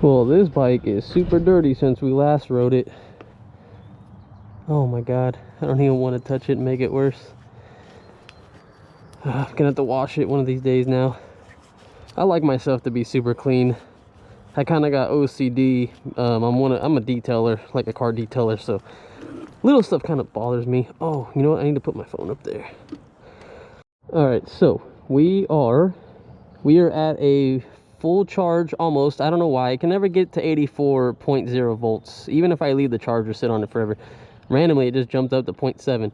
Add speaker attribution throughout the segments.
Speaker 1: Well, this bike is super dirty since we last rode it. Oh my god, I don't even want to touch it and make it worse. I'm gonna have to wash it one of these days now. I like myself to be super clean. I kind of got OCD. I'm a detailer, like a car detailer, so little stuff kind of bothers me. Oh, you know what? I need to put my phone up there. All right, so we are at a full charge almost. I don't know why I can never get to 84.0 volts, even if I leave the charger sit on it forever. Randomly, it just jumped up to 0.7.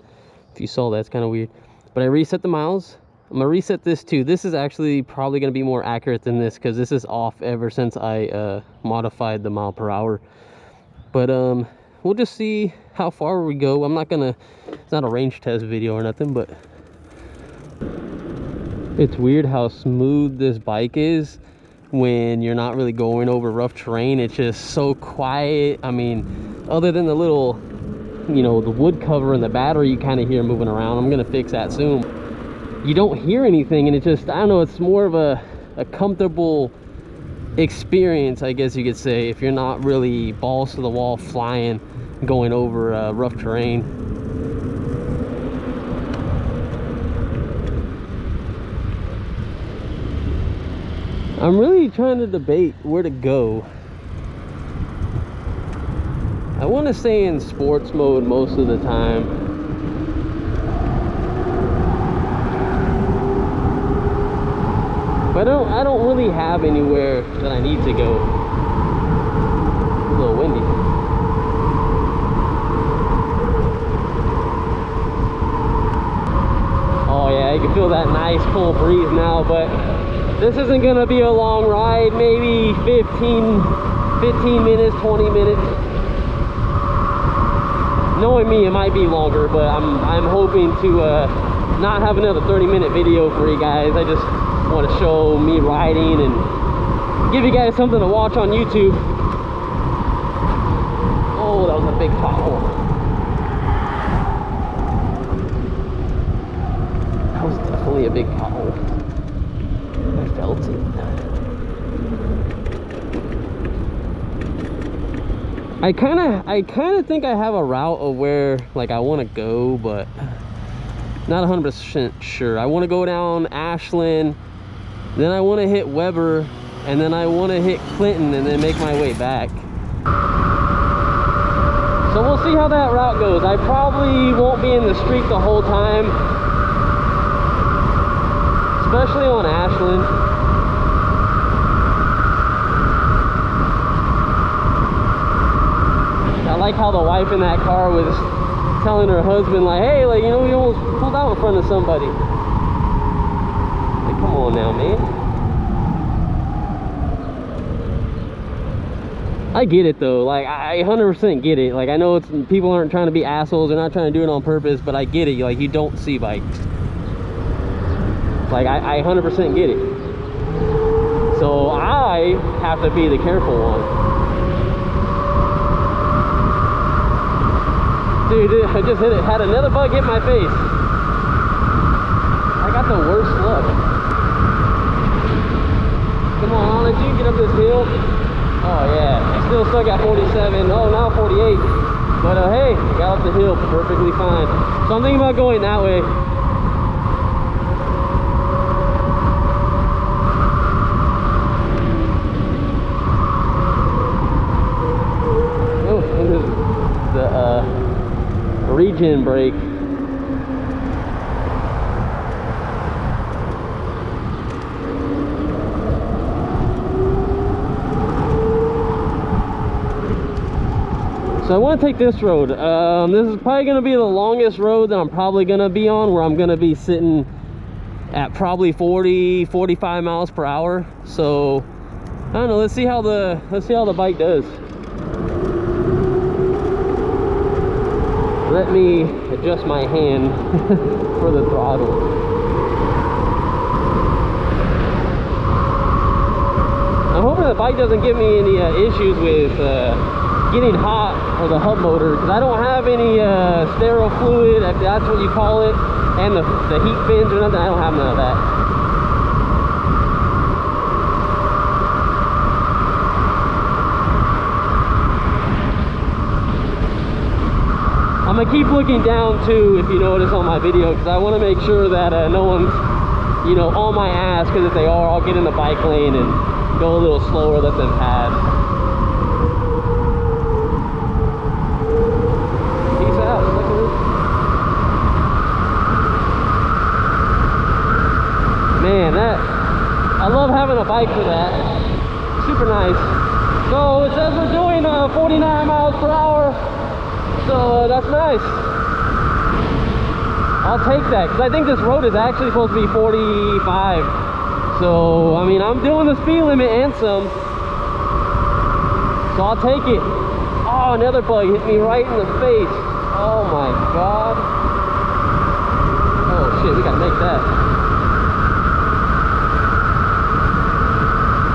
Speaker 1: If you saw that, it's kind of weird. But I reset the miles. I'm gonna reset this too. This is actually probably gonna be more accurate than this because this is off ever since I modified the mile per hour. But we'll just see how far we go. I'm not gonna, it's not a range test video or nothing, but it's weird how smooth this bike is when you're not really going over rough terrain. It's just so quiet. I mean, other than the little, you know, the wood cover and the battery you kind of hear moving around. I'm gonna fix that soon. You don't hear anything, and it just, I don't know, it's more of a comfortable experience, I guess you could say, if you're not really balls to the wall flying going over rough terrain. I'm really trying to debate where to go. I want to stay in sports mode most of the time. But I don't really have anywhere that I need to go. It's a little windy. Oh yeah, you can feel that nice cool breeze now, but this isn't gonna be a long ride, maybe 15 minutes, 20 minutes. Knowing me, it might be longer, but I'm hoping to not have another 30-minute video for you guys. I just want to show me riding and give you guys something to watch on YouTube. Oh, that was a big pothole. That was definitely a big pothole. I felt it. I kind of think I have a route of where like I want to go, but not 100% sure. I want to go down Ashland, then I want to hit Weber, and then I want to hit Clinton and then make my way back. So we'll see how that route goes. I probably won't be in the street the whole time, especially on Ashland. I like how the wife in that car was telling her husband, like, hey, like, you know, you almost pulled out in front of somebody. Like, come on now, man. I get it though, like, I 100% get it. Like, I know it's, people aren't trying to be assholes, they're not trying to do it on purpose, but I get it. Like, you don't see bikes. Like, I 100% get it. So I have to be the careful one. Dude, I just had another bug hit my face. I got the worst luck. Come on, Onyx, you can get up this hill. Oh yeah, still stuck at 47. Oh, now 48. But hey, got up the hill perfectly fine. So I'm thinking about going that way. Oh, this is the regen brake. So I want to take this road. This is probably going to be the longest road that I'm probably going to be on, where I'm going to be sitting at probably 40-45 miles per hour. So I don't know, let's see how the bike does. Let me adjust my hand for the throttle. I'm hoping the bike doesn't give me any issues with getting hot, or the hub motor, because I don't have any sterile fluid, if that's what you call it, and the heat fins or nothing. I don't have none of that. gonna keep looking down too, if you notice on my video, because I want to make sure that no one's, you know, on my ass, because if they are, I'll get in the bike lane and go a little slower, let them pass. Peace out, suckers. Man, I love having a bike for that. Super nice. So it says we're doing 49 miles per hour. So that's nice. I'll take that, because I think this road is actually supposed to be 45. So, I mean, I'm doing the speed limit and some. So I'll take it. Oh, another bug hit me right in the face. Oh my God. Oh shit, we gotta make that.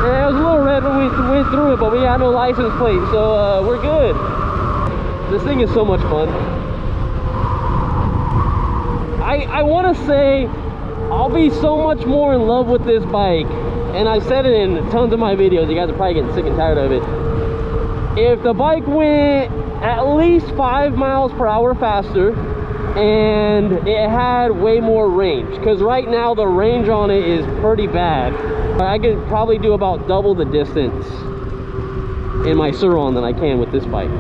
Speaker 1: Yeah, it was a little red when we went through it, but we got no license plate, so we're good. This thing is so much fun. I want to say I'll be so much more in love with this bike, and I've said it in tons of my videos. You guys are probably getting sick and tired of it. If the bike went at least 5 miles per hour faster and it had way more range, because right now the range on it is pretty bad. I could probably do about double the distance in my Sur-Ron than I can with this bike.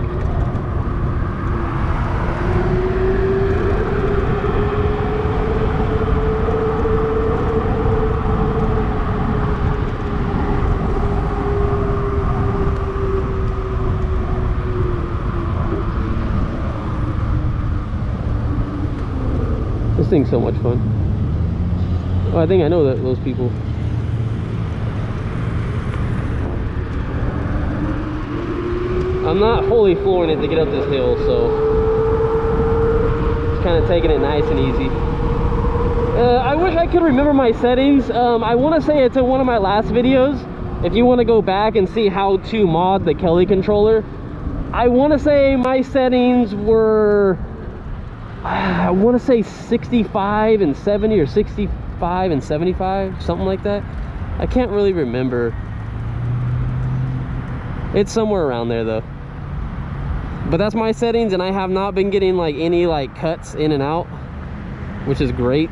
Speaker 1: This thing's so much fun. Oh, I think I know those people. I'm not fully flooring it to get up this hill, so just kind of taking it nice and easy. I wish I could remember my settings. I want to say it's in one of my last videos. If you want to go back and see how to mod the Kelly controller, I want to say my settings were, I want to say 65 and 70 or 65 and 75, something like that. I can't really remember. It's somewhere around there though. But that's my settings, and I have not been getting like any like cuts in and out, which is great.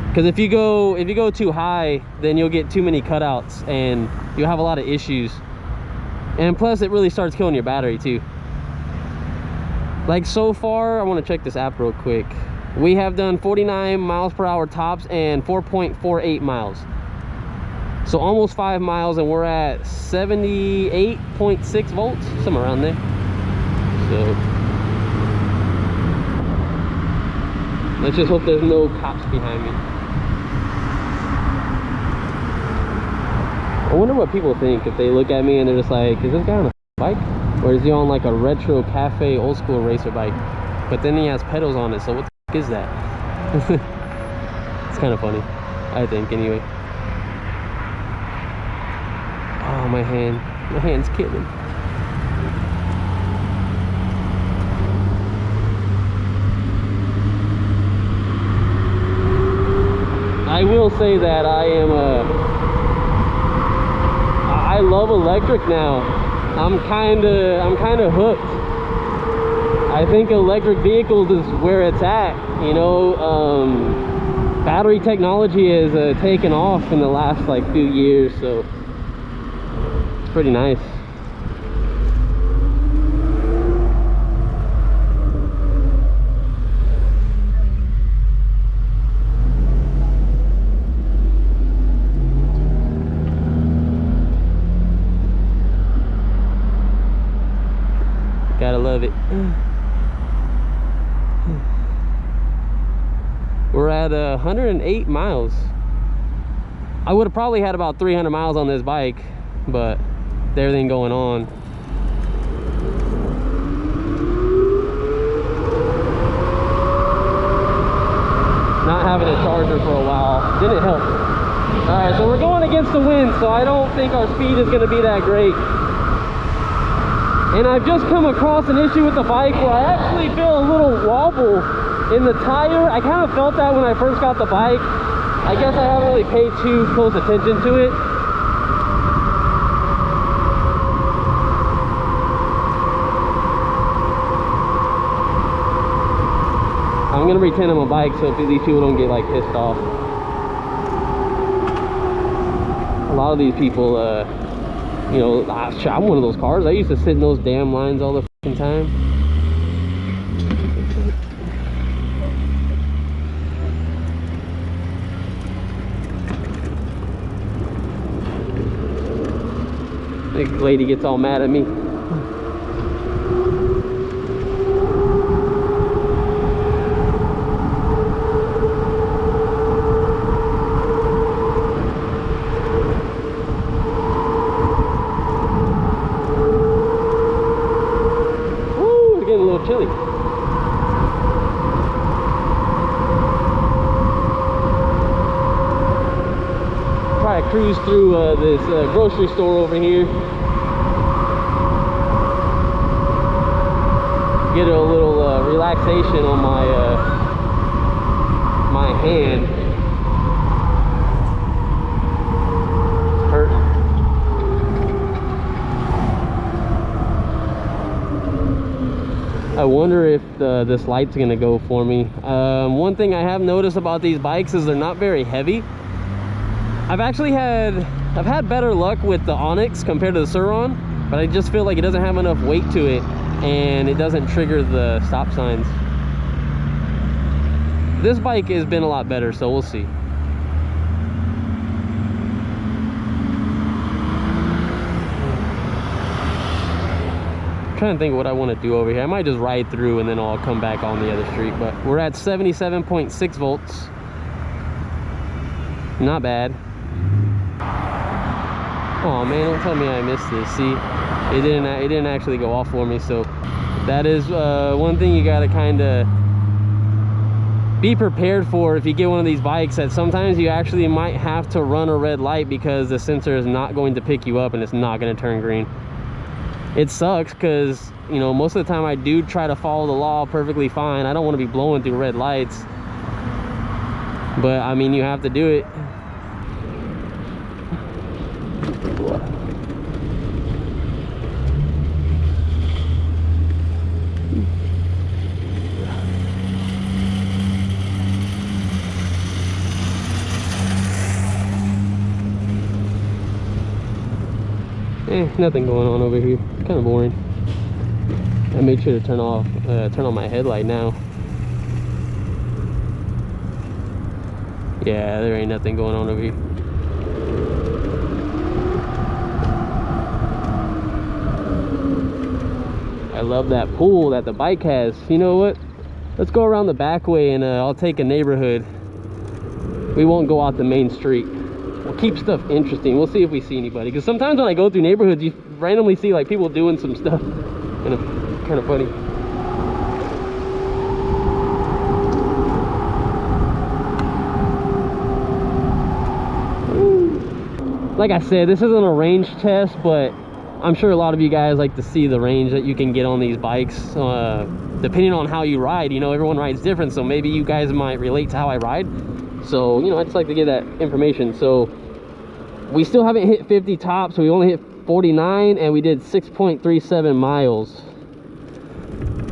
Speaker 1: Because if you go too high, then you'll get too many cutouts and you'll have a lot of issues. And plus it really starts killing your battery too. Like so far, I want to check this app real quick. We have done 49 miles per hour tops and 4.48 miles. So almost 5 miles, and we're at 78.6 volts, somewhere around there. So let's just hope there's no cops behind me. I wonder what people think if they look at me and they're just like, is this guy on a bike? Or is he on like a retro cafe old school racer bike? But then he has pedals on it, so what the f is that? It's kind of funny, I think, anyway. Oh, my hand's killing. I will say that I love electric now. I'm kind of hooked. I think electric vehicles is where it's at, you know. Battery technology has taken off in the last like few years, so it's pretty nice. Gotta love it. We're at 108 miles. I would have probably had about 300 miles on this bike, but with everything going on. Not having a charger for a while didn't help. Alright, so we're going against the wind, so I don't think our speed is going to be that great. And I've just come across an issue with the bike where I actually feel a little wobble in the tire. I kind of felt that when I first got the bike. I guess I haven't really paid too close attention to it. 10 on my bike, so if these people don't get like pissed off. A lot of these people, you know, I'm one of those cars. I used to sit in those damn lines all the fucking time. This lady gets all mad at me. Woo, it's getting a little chilly. Try to cruise through this grocery store over here. Get a little relaxation on my my hand. It's hurting. I wonder if this light's gonna go for me. One thing I have noticed about these bikes is they're not very heavy. I've had better luck with the Onyx compared to the Sur-Ron, but I just feel like it doesn't have enough weight to it and it doesn't trigger the stop signs. This bike has been a lot better, so we'll see. I'm trying to think of what I want to do over here. I might just ride through and then I'll come back on the other street, but we're at 77.6 volts. Not bad. Oh man, don't tell me I missed this. See, it didn't actually go off for me. So that is one thing you gotta kind of be prepared for if you get one of these bikes, that sometimes you actually might have to run a red light because the sensor is not going to pick you up and it's not going to turn green. It sucks because, you know, most of the time I do try to follow the law perfectly fine. I don't want to be blowing through red lights, but I mean, you have to do it. Nothing going on over here. It's kind of boring. I made sure to turn on my headlight now. Yeah, there ain't nothing going on over here. I love that pool that the bike has. You know what? Let's go around the back way and I'll take a neighborhood. We won't go out the main street. We'll keep stuff interesting. We'll see if we see anybody, because sometimes when I go through neighborhoods you randomly see like people doing some stuff. Kind of funny. Like I said, this isn't a range test, but I'm sure a lot of you guys like to see the range that you can get on these bikes, depending on how you ride. You know, everyone rides different, so maybe you guys might relate to how I ride. So, you know, I just like to get that information. So we still haven't hit 50 tops, so we only hit 49 and we did 6.37 miles.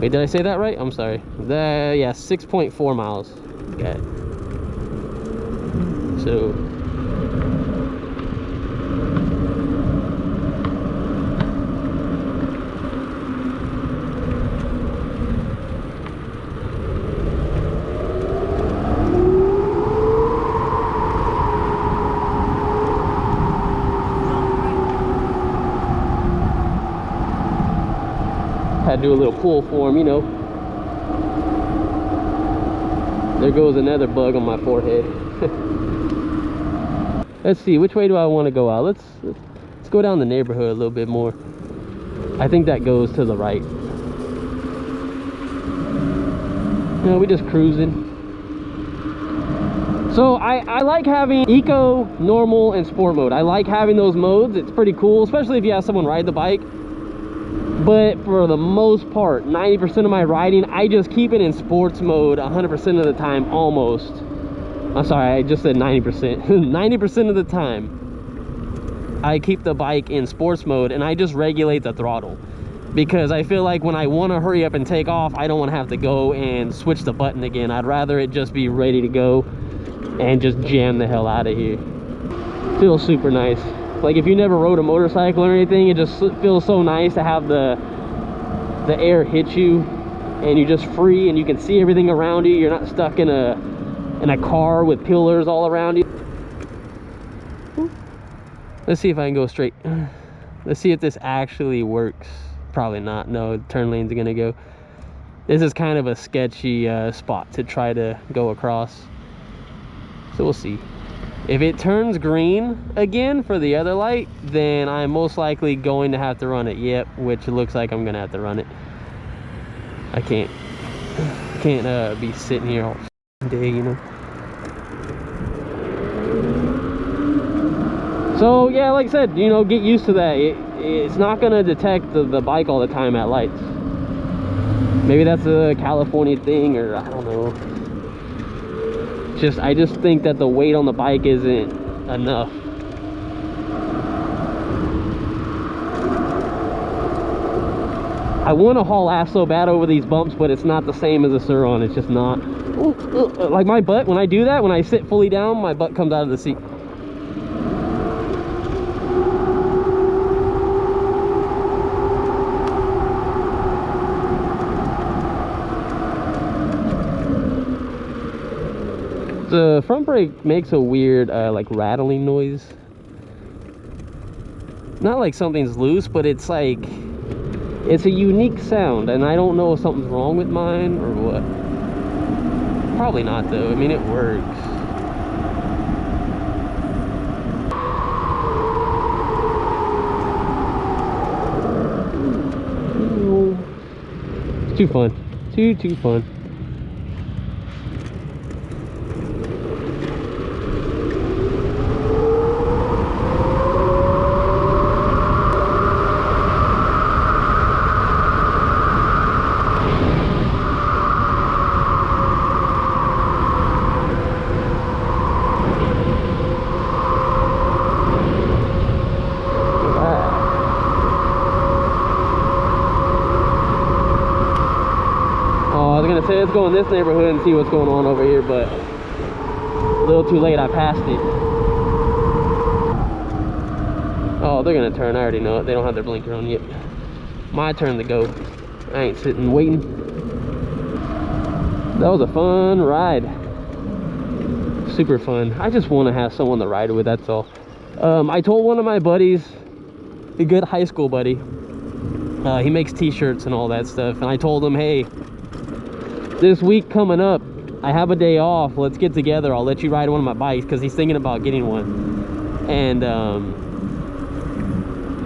Speaker 1: Wait, did I say that right? I'm sorry. Yeah, 6.4 miles. Okay. So had to do a little pull for him, you know. There goes another bug on my forehead. Let's see, which way do I want to go out? Let's go down the neighborhood a little bit more. I think that goes to the right. You know, we just cruising. So I like having eco, normal, and sport mode. I like having those modes. It's pretty cool, especially if you have someone ride the bike. But for the most part, 90% of my riding, I just keep it in sports mode 100% of the time, almost. I'm sorry, I just said 90%. 90% of the time, I keep the bike in sports mode and I just regulate the throttle. because I feel like when I want to hurry up and take off, I don't want to have to go and switch the button again. I'd rather it just be ready to go and just jam the hell out of here. Feels super nice. Like if you never rode a motorcycle or anything, it just feels so nice to have the air hit you and you're just free and you can see everything around you. You're not stuck in a car with pillars all around you. Let's see if I can go straight. Let's see if this actually works. Probably not. No, turn lane's gonna go. This is kind of a sketchy spot to try to go across, so we'll see. If it turns green again for the other light, then I'm most likely going to have to run it. Yep, which looks like I'm gonna have to run it. I can't be sitting here all day, you know. So yeah, like I said, you know, get used to that. It's not gonna detect the bike all the time at lights. Maybe that's a California thing, or I don't know. I just think that the weight on the bike isn't enough. I want to haul ass so bad over these bumps, but it's not the same as a Sur-Ron. It's just not. Like my butt, when I do that, when I sit fully down, my butt comes out of the seat. The front brake makes a weird like rattling noise. Not like something's loose, but it's like it's a unique sound, and I don't know if something's wrong with mine or what. Probably not though. I mean, it works. It's too fun. Too fun. Say let's go in this neighborhood and see what's going on over here, but a little too late. I passed it. Oh, they're gonna turn. I already know it. They don't have their blinker on yet. My turn to go. I ain't sitting waiting. That was a fun ride. Super fun. I just want to have someone to ride with, that's all. I told one of my buddies, a good high school buddy, he makes t-shirts and all that stuff, and I told him, hey, this week coming up, I have a day off. Let's get together. I'll let you ride one of my bikes, because he's thinking about getting one. And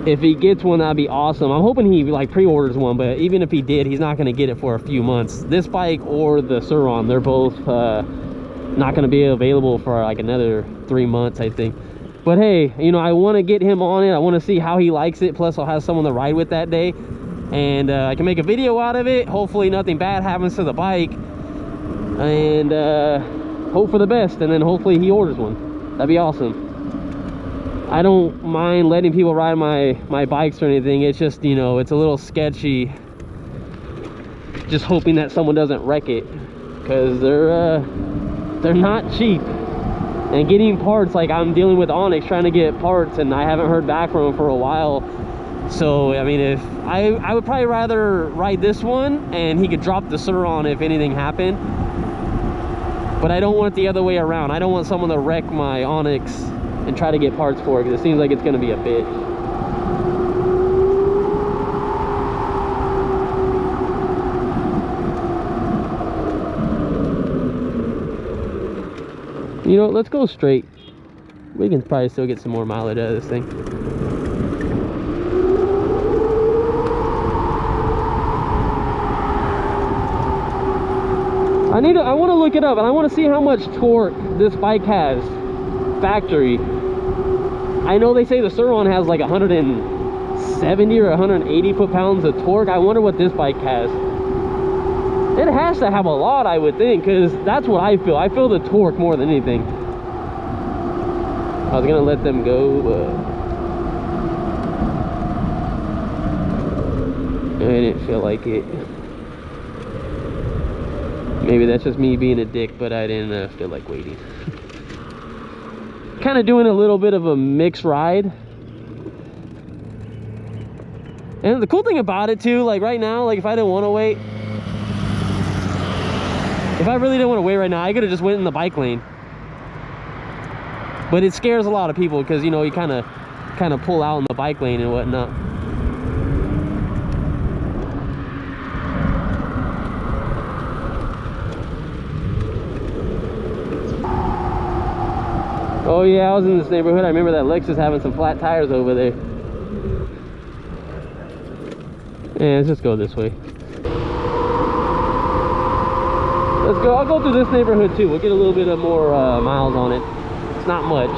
Speaker 1: if he gets one, that'd be awesome. I'm hoping he like pre-orders one, but even if he did, he's not going to get it for a few months. This bike or the Sur-Ron, they're both not going to be available for like another 3 months, I think. But hey, you know, I want to get him on it. I want to see how he likes it. Plus, I'll have someone to ride with that day. And I can make a video out of it. Hopefully nothing bad happens to the bike, and hope for the best, and then hopefully he orders one. That'd be awesome. I don't mind letting people ride my bikes or anything. It's just, you know, it's a little sketchy just hoping that someone doesn't wreck it, because they're not cheap. And getting parts, like I'm dealing with Onyx trying to get parts, and I haven't heard back from them for a while. So I mean, if I would probably rather ride this one and he could drop the Sur-Ron if anything happened, but I don't want it the other way around. I don't want someone to wreck my Onyx and try to get parts for it, because it seems like it's going to be a bitch. You know, let's go straight. We can probably still get some more mileage out of this thing. I want to look it up, and I want to see how much torque this bike has factory. I know they say the Sur-Ron has like 170 or 180 foot-pounds of torque. I wonder what this bike has. It has to have a lot, I would think, because that's what I feel. I feel the torque more than anything. I was gonna let them go, but I didn't feel like it. Maybe that's just me being a dick, but I didn't feel like waiting. Kind of doing a little bit of a mixed ride. And the cool thing about it too, like right now, like if I didn't want to wait, if I really didn't want to wait right now, I could have just went in the bike lane. But it scares a lot of people because, you know, you kind of pull out in the bike lane and whatnot. Oh yeah, I was in this neighborhood. I remember that Lexus having some flat tires over there. Yeah, let's just go this way. Let's go. I'll go through this neighborhood too. We'll get a little bit of more miles on it. It's not much.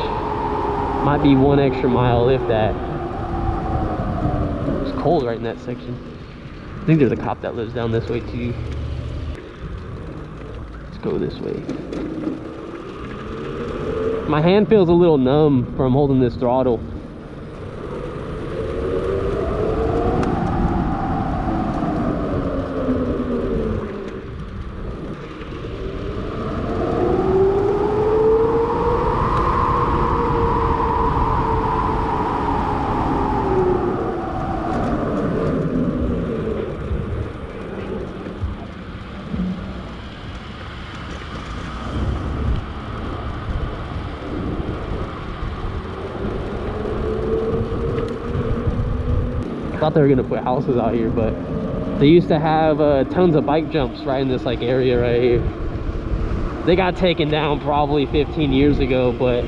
Speaker 1: Might be 1 extra mile, if that. It's cold right in that section. I think there's a cop that lives down this way too. Let's go this way. My hand feels a little numb from holding this throttle. Thought they were gonna put houses out here, but they used to have tons of bike jumps right in this like area right here. They got taken down probably 15 years ago, but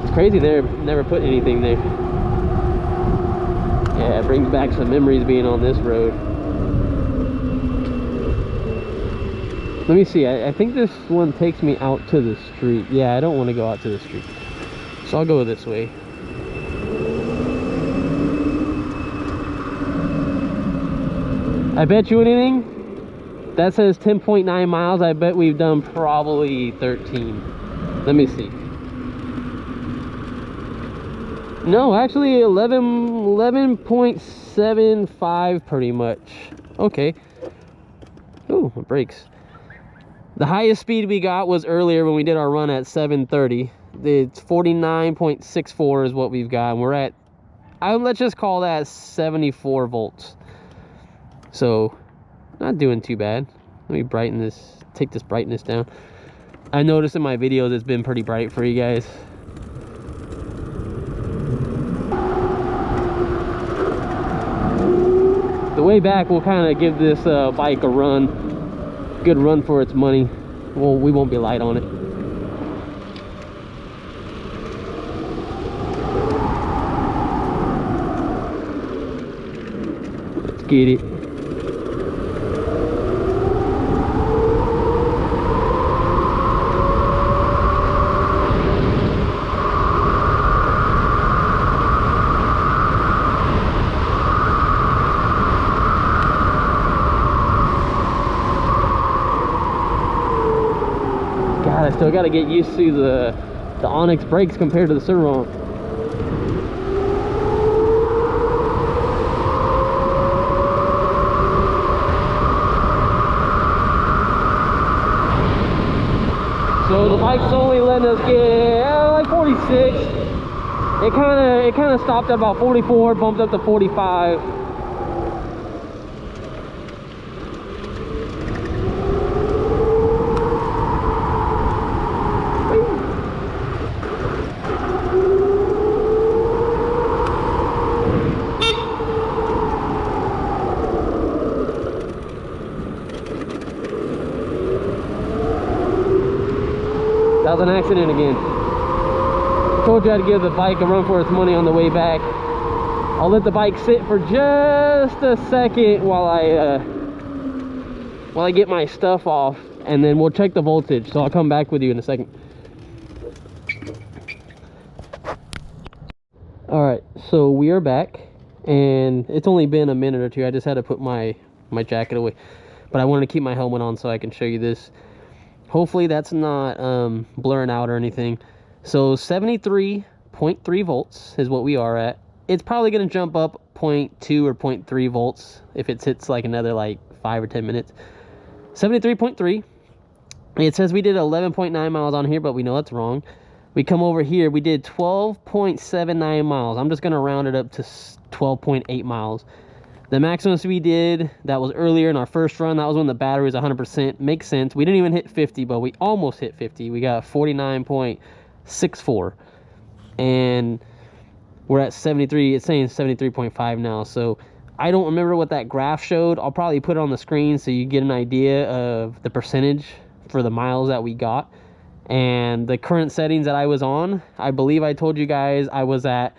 Speaker 1: it's crazy they never put anything there. Yeah, it brings back some memories being on this road. Let me see, I think this one takes me out to the street. Yeah, I don't want to go out to the street, so I'll go this way. I bet you anything, that says 10.9 miles. I bet we've done probably 13. Let me see. No, actually 11.75 pretty much. Okay. Ooh, my brakes. The highest speed we got was earlier when we did our run at 7:30. It's 49.64 is what we've got. And we're at, let's just call that 74 volts. So, not doing too bad. Let me brighten this, take this brightness down. I noticed in my videos it's been pretty bright for you guys. The way back, we'll kind of give this bike a run. Good run for its money. Well, we won't be light on it. Let's get it. I still got to get used to the Onyx brakes compared to the Surron. So the bike's only letting us get like 46. It kind of stopped at about 44, bumped up to 45. That was an accident again. Told you I'd give the bike a run for its money on the way back. I'll let the bike sit for just a second while I get my stuff off, and then we'll check the voltage. So I'll come back with you in a second. All right, so we are back, and it's only been a minute or two. I just had to put my jacket away, but I wanted to keep my helmet on so I can show you this. Hopefully that's not blurring out or anything. So 73.3 volts is what we are at. it's probably going to jump up 0.2 or 0.3 volts if it hits like another like 5 or 10 minutes. 73.3. It says we did 11.9 miles on here, but we know that's wrong. We come over here, we did 12.79 miles. I'm just going to round it up to 12.8 miles. The maximum we did, that was earlier in our first run. That was when the battery was 100%. Makes sense. We didn't even hit 50, but we almost hit 50. We got 49.64. And we're at 73. It's saying 73.5 now. So I don't remember what that graph showed. I'll probably put it on the screen so you get an idea of the percentage for the miles that we got. And the current settings that I was on, I believe I told you guys I was at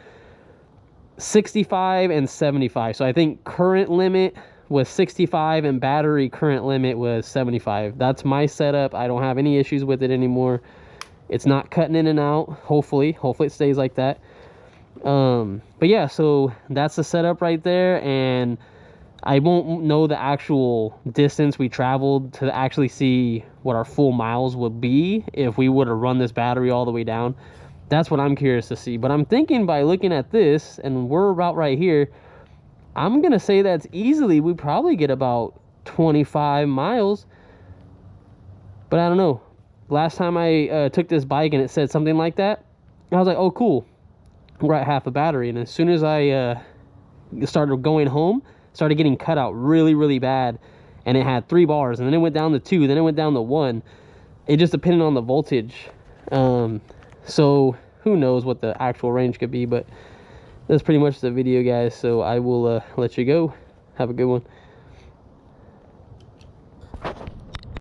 Speaker 1: 65 and 75. So I think current limit was 65 and battery current limit was 75. That's my setup. I don't have any issues with it anymore. It's not cutting in and out. Hopefully it stays like that. But yeah, so that's the setup right there, and I won't know the actual distance we traveled to actually see what our full miles would be if we would have run this battery all the way down. That's what I'm curious to see. But I'm thinking by looking at this, and we're about right here, I'm gonna say that's easily, we probably get about 25 miles. But I don't know. Last time I took this bike and it said something like that, I was like, oh cool, we're at half a battery. And as soon as I started going home, started getting cut out really bad, and it had 3 bars, and then it went down to 2, then it went down to 1. It just depended on the voltage. So who knows what the actual range could be, but that's pretty much the video, guys. So I will let you go. Have a good one.